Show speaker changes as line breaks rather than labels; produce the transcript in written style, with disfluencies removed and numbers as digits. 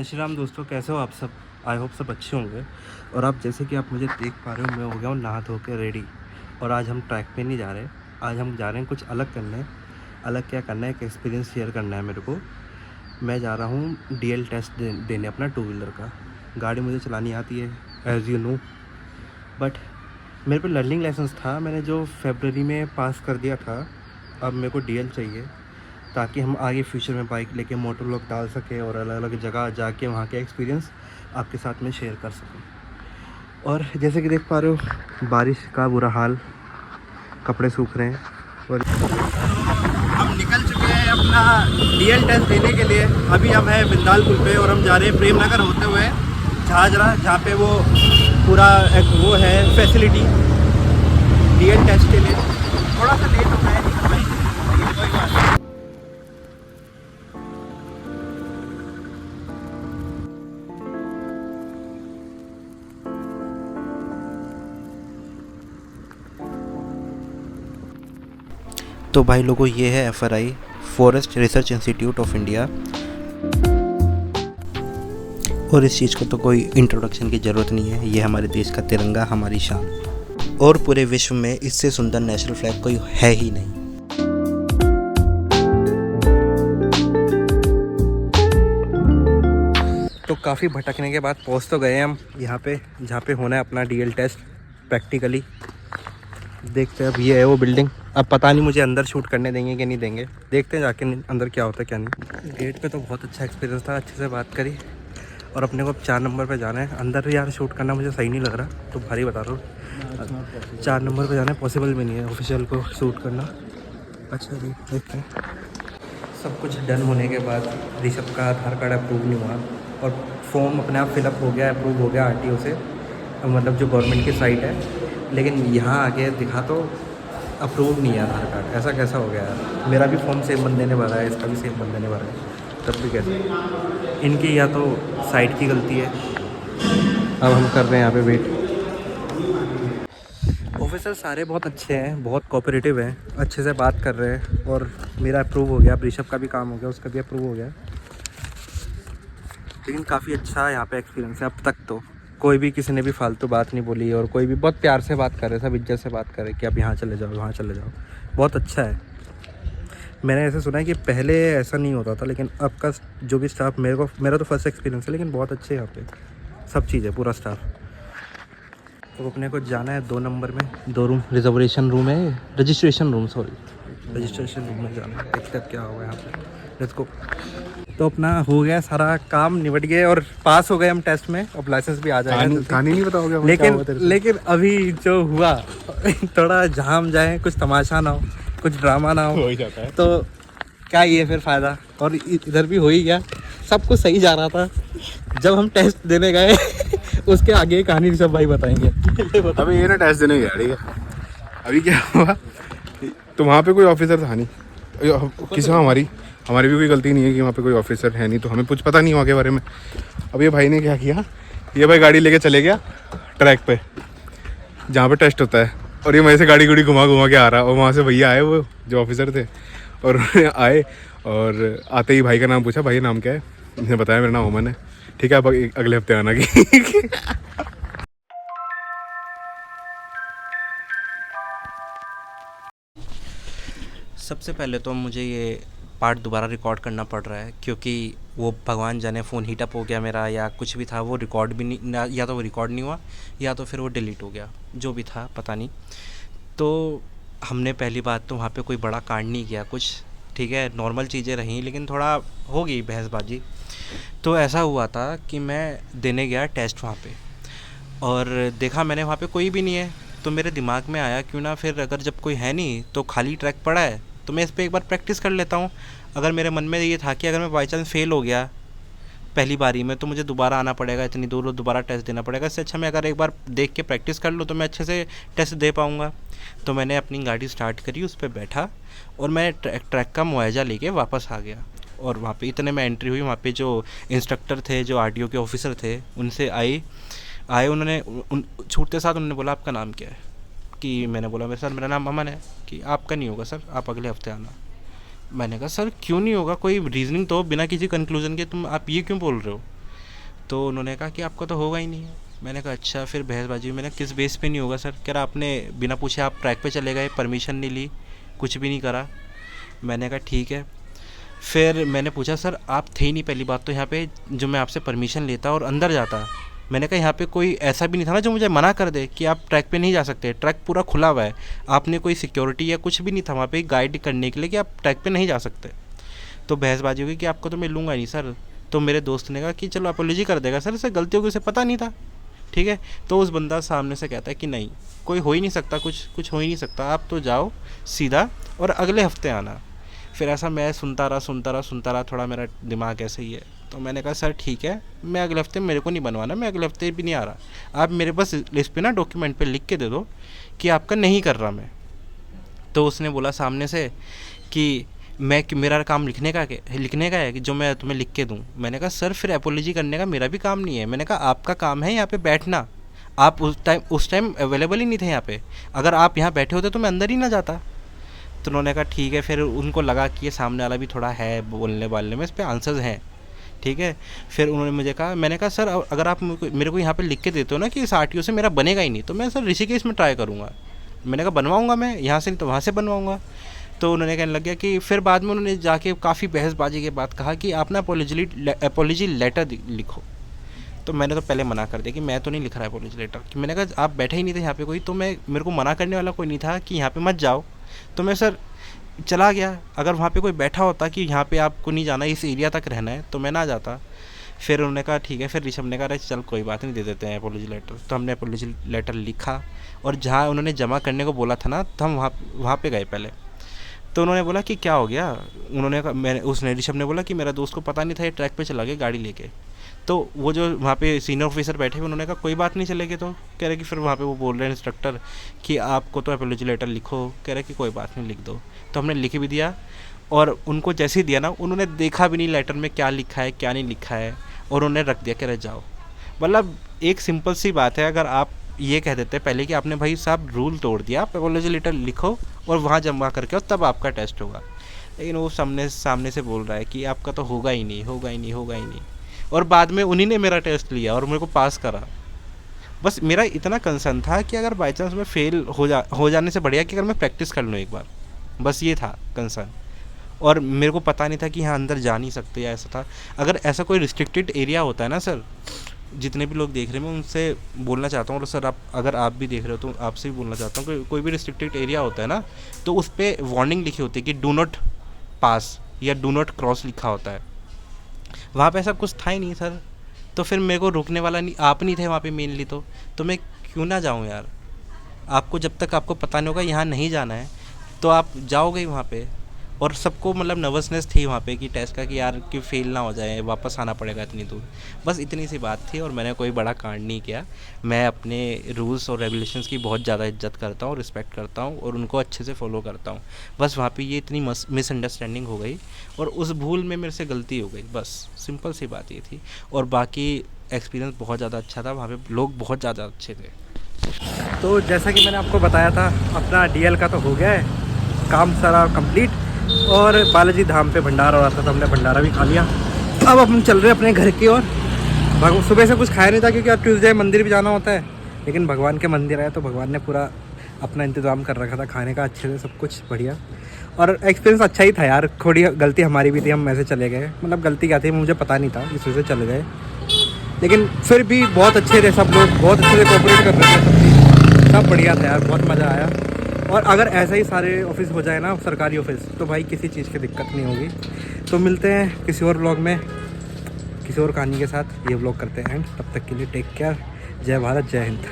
श्री राम दोस्तों, कैसे हो आप सब। आई होप सब अच्छे होंगे। और आप जैसे कि आप मुझे देख पा रहे हो, मैं हो गया हूँ नहा धो के रेडी। और आज हम ट्रैक पे नहीं जा रहे, आज हम जा रहे हैं कुछ अलग करने। अलग क्या करना है, एक एक्सपीरियंस शेयर करना है मेरे को। मैं जा रहा हूँ डीएल टेस्ट देने अपना टू व्हीलर का। गाड़ी मुझे चलानी आती है एज़ यू नो, बट मेरे पे लर्निंग लाइसेंस था, मैंने जो फरवरी में पास कर दिया था। अब मेरे को डीएल चाहिए ताकि हम आगे फ्यूचर में बाइक लेके मोटर व्लॉग डाल सकें और अलग अलग जगह जाके वहाँ के एक्सपीरियंस आपके साथ में शेयर कर सकें। और जैसे कि देख पा रहे हो, बारिश का बुरा हाल, कपड़े सूख रहे हैं। और हम निकल चुके हैं अपना डीएल टेस्ट देने के लिए। अभी हम हैं बिंदाल पुल पे और हम जा रहे हैं प्रेम नगर होते हुए झाझरा, जहाँ पे वो पूरा एक वो है फैसिलिटी डीएल टेस्ट के लिए। थोड़ा सा लेट हो गया है भाई, लेकिन कोई बात नहीं। तो भाई लोगों, ये है FRI, forest research institute of India. और इस चीज़ को तो कोई इंट्रोडक्शन की ज़रूरत नहीं है, ये हमारे देश का तिरंगा, हमारी शान। और पूरे विश्व में इससे सुंदर नेशनल फ्लैग कोई है ही नहीं। तो काफ़ी भटकने के बाद पहुंच तो गए हम यहाँ पे, जहाँ पे होना है अपना डीएल टेस्ट प्रैक्टिकली। देखते हैं, अब ये है वो बिल्डिंग। अब पता नहीं मुझे अंदर शूट करने देंगे कि नहीं देंगे, देखते हैं जाके अंदर क्या होता है क्या नहीं। गेट पे तो बहुत अच्छा एक्सपीरियंस था, अच्छे से बात करी। और अपने को अब 4 नंबर पे जाना है। अंदर यार शूट करना मुझे सही नहीं लग रहा, तो भारी बता रहा हूँ। 4 नंबर पे जाना है, पॉसिबल भी नहीं है ऑफिशियल को शूट करना। अच्छा जी, देखते हैं। सब कुछ डन होने के बाद ऋषभ का आधार कार्ड अप्रूव नहीं हुआ और फॉर्म अपने आप फिलअप हो गया, अप्रूव हो गया RTO से, मतलब जो गवर्नमेंट की साइट है। लेकिन यहाँ आके दिखा तो अप्रूव नहीं है आधार कार्ड। ऐसा कैसा हो गया यार। मेरा भी फॉर्म सेम बंदे ने भरा है, इसका भी सेम बंदे ने भरा है, तब भी कैसे। इनकी या तो साइट की गलती है। अब हम कर रहे हैं यहाँ पे वेट। ऑफिसर सारे बहुत अच्छे हैं, बहुत कोऑपरेटिव हैं, अच्छे से बात कर रहे हैं। और मेरा अप्रूव हो गया, ऋषभ का भी काम हो गया, उसका भी अप्रूव हो गया। लेकिन काफ़ी अच्छा यहाँ पे एक्सपीरियंस है अब तक। तो कोई भी, किसी ने भी फालतू बात नहीं बोली और कोई भी बहुत प्यार से बात कर रहे, सब इज्जत से बात कर रहे कि आप यहाँ चले जाओ, वहाँ चले जाओ। बहुत अच्छा है। मैंने ऐसे सुना है कि पहले ऐसा नहीं होता था, लेकिन अब का जो भी स्टाफ, मेरा तो फर्स्ट एक्सपीरियंस है, लेकिन बहुत अच्छे यहाँ पे सब चीज़ है, पूरा स्टाफ। तो अपने को जाना है 2 नंबर में, 2 रूम रिजर्वेशन रूम है, रजिस्ट्रेशन रूम में जाना है। देखते अब क्या होगा यहाँ पे, लेट्स गो। तो अपना हो गया सारा काम, निपट गए और पास हो गए हम टेस्ट में। अब लाइसेंस भी आ जाएगा।
कहानी नहीं पता होगा
लेकिन अभी जो हुआ थोड़ा झाम जाए, कुछ तमाशा ना हो, कुछ ड्रामा ना हो
जाता है।
तो क्या ये फिर फ़ायदा। और इधर भी हो ही गया, सब कुछ सही जा रहा था। जब हम टेस्ट देने गए उसके आगे कहानी सब भाई बताएंगे।
अभी ये ना टेस्ट देने गया, ठीक है। अभी क्या हुआ, तो वहाँ पे कोई ऑफिसर था नहीं, किसी हमारी भी कोई गलती नहीं है कि वहाँ पे कोई ऑफिसर है नहीं, तो हमें कुछ पता नहीं वहाँ के बारे में। अब ये भाई ने क्या किया, ये भाई गाड़ी लेके चले गया ट्रैक पे जहाँ पे टेस्ट होता है, और ये वहीं से गाड़ी गुड़ी घुमा घुमा के आ रहा। और वहाँ से भैया आए, वो जो ऑफिसर थे, और उन्होंने आए और आते ही भाई का नाम पूछा, भाई नाम क्या है। उसने बताया मेरा नाम ओमन है। ठीक है, अब अगले हफ्ते आना की।
सबसे पहले तो मुझे ये पार्ट दोबारा रिकॉर्ड करना पड़ रहा है, क्योंकि वो भगवान जाने फ़ोन हीटअप हो गया मेरा या कुछ भी था, वो रिकॉर्ड भी नहीं, या तो वो रिकॉर्ड नहीं हुआ या तो फिर वो डिलीट हो गया, जो भी था पता नहीं। तो हमने पहली बात तो वहाँ पे कोई बड़ा कांड नहीं किया कुछ, ठीक है, नॉर्मल चीज़ें रहीं, लेकिन थोड़ा हो गई बहसबाजी। तो ऐसा हुआ था कि मैं देने गया टेस्ट वहाँ पे, और देखा मैंने वहाँ पे कोई भी नहीं है। तो मेरे दिमाग में आया, क्यों ना फिर अगर जब कोई है नहीं तो खाली ट्रैक पड़ा है, तो मैं इस पर एक बार प्रैक्टिस कर लेता हूँ। अगर मेरे मन में ये था कि अगर मैं बाई चांस फ़ेल हो गया पहली बारी में, तो मुझे दोबारा आना पड़ेगा, इतनी दूर दोबारा टेस्ट देना पड़ेगा। इससे अच्छा मैं अगर एक बार देख के प्रैक्टिस कर लूँ तो मैं अच्छे से टेस्ट दे पाऊँगा। तो मैंने अपनी गाड़ी स्टार्ट करी, उस पर बैठा और मैं ट्रैक का मुआवजा लेके वापस आ गया। और वहाँ पे इतने में एंट्री हुई, वहाँ पे जो इंस्ट्रक्टर थे, जो RTO के ऑफिसर थे, उनसे आए उन्होंने छूटते साथ उन्होंने बोला आपका नाम क्या है। कि मैंने बोला मेरे सर मेरा नाम अमन है। कि आपका नहीं होगा सर, आप अगले हफ्ते आना। मैंने कहा सर क्यों नहीं होगा, कोई रीज़निंग तो बिना किसी कंक्लूजन के तुम आप ये क्यों बोल रहे हो। तो उन्होंने कहा कि आपका तो होगा ही नहीं है। मैंने कहा अच्छा, फिर बहसबाजी हुई। मैंने कहा किस बेस पे नहीं होगा सर? कह रहा आपने बिना पूछे आप ट्रैक पे चले गए, परमिशन नहीं ली, कुछ भी नहीं करा। मैंने कहा ठीक है। फिर मैंने पूछा सर आप थे ही नहीं पहली बात तो यहाँ पे जो मैं आपसे परमिशन लेता और अंदर जाता। मैंने कहा यहाँ पे कोई ऐसा भी नहीं था ना जो मुझे मना कर दे कि आप ट्रैक पे नहीं जा सकते, ट्रैक पूरा खुला हुआ है। आपने कोई सिक्योरिटी या कुछ भी नहीं था वहाँ पे गाइड करने के लिए कि आप ट्रैक पे नहीं जा सकते। तो बहसबाजी होगी कि आपको तो मैं लूँगा नहीं सर। तो मेरे दोस्त ने कहा कि चलो अपोलॉजी कर देगा सर, इसे गलती होगी, उसे पता नहीं था, ठीक है। तो उस बंदा सामने से कहता है कि नहीं, कोई हो ही नहीं सकता, कुछ हो ही नहीं सकता, आप तो जाओ सीधा और अगले हफ्ते आना। फिर ऐसा मैं सुनता रहा, थोड़ा मेरा दिमाग ऐसे ही है। तो मैंने कहा सर ठीक है, मैं अगले हफ्ते, मेरे को नहीं बनवाना, मैं अगले हफ्ते भी नहीं आ रहा, आप मेरे पास लिस्ट पे ना डॉक्यूमेंट पे लिख के दे दो कि आपका नहीं कर रहा मैं। तो उसने बोला सामने से कि मेरा काम लिखने का है कि जो मैं तुम्हें लिख के दूँ। मैंने कहा सर फिर एपोलॉजी करने का मेरा भी काम नहीं है। मैंने कहा आपका काम है यहाँ पे बैठना, आप उस टाइम अवेलेबल ही नहीं थे यहाँ पे, अगर आप यहाँ बैठे होते तो मैं अंदर ही ना जाता। तो उन्होंने कहा ठीक है। फिर उनको लगा कि ये सामने वाला भी थोड़ा है बोलने वालने में, इस पर आंसर्स हैं, ठीक है। फिर उन्होंने मुझे कहा, मैंने कहा सर अगर आप मेरे को यहाँ पे लिख के देते हो ना कि इस RTO से मेरा बनेगा ही नहीं, तो मैं सर ऋषिकेश में ट्राई करूँगा। मैंने कहा बनवाऊँगा मैं, यहाँ से नहीं तो वहाँ से बनवाऊँगा। तो उन्होंने कहने लग गया कि फिर बाद में उन्होंने जाके काफ़ी बहसबाजी के बाद कहा कि आप ना अपोलॉजी लेटर लिखो। तो मैंने तो पहले मना कर दिया कि मैं तो नहीं लिख रहा अपोलॉजी लेटर, कि मैंने कहा आप बैठे ही नहीं थे यहाँ पे कोई, तो मेरे को मना करने वाला कोई नहीं था कि यहाँ पे मत जाओ, तो मैं सर चला गया। अगर वहाँ पे कोई बैठा होता कि यहाँ पे आपको नहीं जाना, इस एरिया तक रहना है, तो मैं ना जाता। फिर उन्होंने कहा ठीक है। फिर ऋषभ ने कहा चल कोई बात नहीं, दे देते हैं अपोलॉजी लेटर। तो हमने अपोलॉजी लेटर लिखा और जहाँ उन्होंने जमा करने को बोला था ना, तो हम वहाँ पे गए पहले। तो उन्होंने बोला कि क्या हो गया? उन्होंने कहा, ऋषभ ने बोला कि मेरा दोस्त को पता नहीं था, ये ट्रैक पे चला गया गाड़ी लेके। तो वो जो वहाँ पे सीनियर ऑफिसर बैठे हुए, उन्होंने कहा कोई बात नहीं चलेगी। तो कह रहे कि फिर वहाँ पे वो बोल रहे हैं इंस्ट्रक्टर कि आपको तो अपोलॉजी लेटर लिखो। कह रहे कि कोई बात नहीं, लिख दो। तो हमने लिख भी दिया और उनको जैसे ही दिया ना, उन्होंने देखा भी नहीं लेटर में क्या लिखा है क्या नहीं लिखा है, और उन्होंने रख दिया, कह रहे जाओ। मतलब एक सिंपल सी बात है, अगर आप ये कह देते पहले कि आपने भाई साहब रूल तोड़ दिया, आप अपोलॉजी लेटर लिखो और वहाँ जमा करके आओ, तब आपका टेस्ट होगा। लेकिन वो सामने से बोल रहा है कि आपका तो होगा ही नहीं। और बाद में उन्हीं ने मेरा टेस्ट लिया और मेरे को पास करा। बस मेरा इतना कंसर्न था कि अगर बाई चांस मैं फेल हो जाने से बढ़िया कि अगर मैं प्रैक्टिस कर लूँ एक बार, बस ये था कंसर्न। और मेरे को पता नहीं था कि यहाँ अंदर जा नहीं सकते या ऐसा था। अगर ऐसा कोई रिस्ट्रिक्टेड एरिया होता है ना सर, जितने भी लोग देख रहे हैं मैं उनसे बोलना चाहता हूँ, और सर अगर आप भी देख रहे हो तो आपसे भी बोलना चाहता हूँ कि कोई भी रिस्ट्रिक्टेड एरिया होता है ना, तो उस पर वार्निंग लिखी होती है कि डू नॉट पास या डू नॉट क्रॉस लिखा होता है। वहाँ पे ऐसा कुछ था ही नहीं सर। तो फिर मेरे को रोकने वाला नहीं, आप नहीं थे वहाँ पे मेनली, तो मैं क्यों ना जाऊँ यार। आपको जब तक आपको पता नहीं होगा यहाँ नहीं जाना है, तो आप जाओगे ही वहाँ पे। और सबको मतलब नर्वसनेस थी वहाँ पे कि टेस्ट का, कि यार कि फेल ना हो जाए, वापस आना पड़ेगा इतनी दूर। बस इतनी सी बात थी और मैंने कोई बड़ा कांड नहीं किया। मैं अपने रूल्स और रेगुलेशंस की बहुत ज़्यादा इज्जत करता हूँ, रिस्पेक्ट करता हूँ और उनको अच्छे से फॉलो करता हूँ। बस वहाँ पे ये इतनी मिसअंडरस्टैंडिंग हो गई और उस भूल में मेरे से गलती हो गई, बस सिंपल सी बात ये थी। और बाकी एक्सपीरियंस बहुत ज़्यादा अच्छा था, वहाँ पे लोग बहुत ज़्यादा अच्छे थे।
तो जैसा कि मैंने आपको बताया था, अपना DL का तो हो गया है काम सारा कंप्लीट, और बालाजी धाम पे भंडारा हो रहा था तो हमने भंडारा भी खा लिया। अब हम चल रहे हैं अपने घर की ओर। सुबह से कुछ खाया नहीं था क्योंकि आज ट्यूसडे मंदिर भी जाना होता है, लेकिन भगवान के मंदिर आए तो भगवान ने पूरा अपना इंतज़ाम कर रखा था खाने का अच्छे से, सब कुछ बढ़िया। और एक्सपीरियंस अच्छा ही था यार। थोड़ी गलती हमारी भी थी, हम ऐसे चले गए, मतलब गलती क्या थी मुझे पता नहीं था, इस वजह से चले गए। लेकिन फिर भी बहुत अच्छे थे सब लोग, बहुत अच्छे से कोऑपरेट कर रहे थे, सब बढ़िया था यार, बहुत मज़ा आया। और अगर ऐसा ही सारे ऑफिस हो जाए ना, सरकारी ऑफिस, तो भाई किसी चीज़ की दिक्कत नहीं होगी। तो मिलते हैं किसी और व्लॉग में किसी और कहानी के साथ। ये व्लॉग करते हैं एंड, तब तक के लिए टेक केयर। जय भारत, जय हिंद।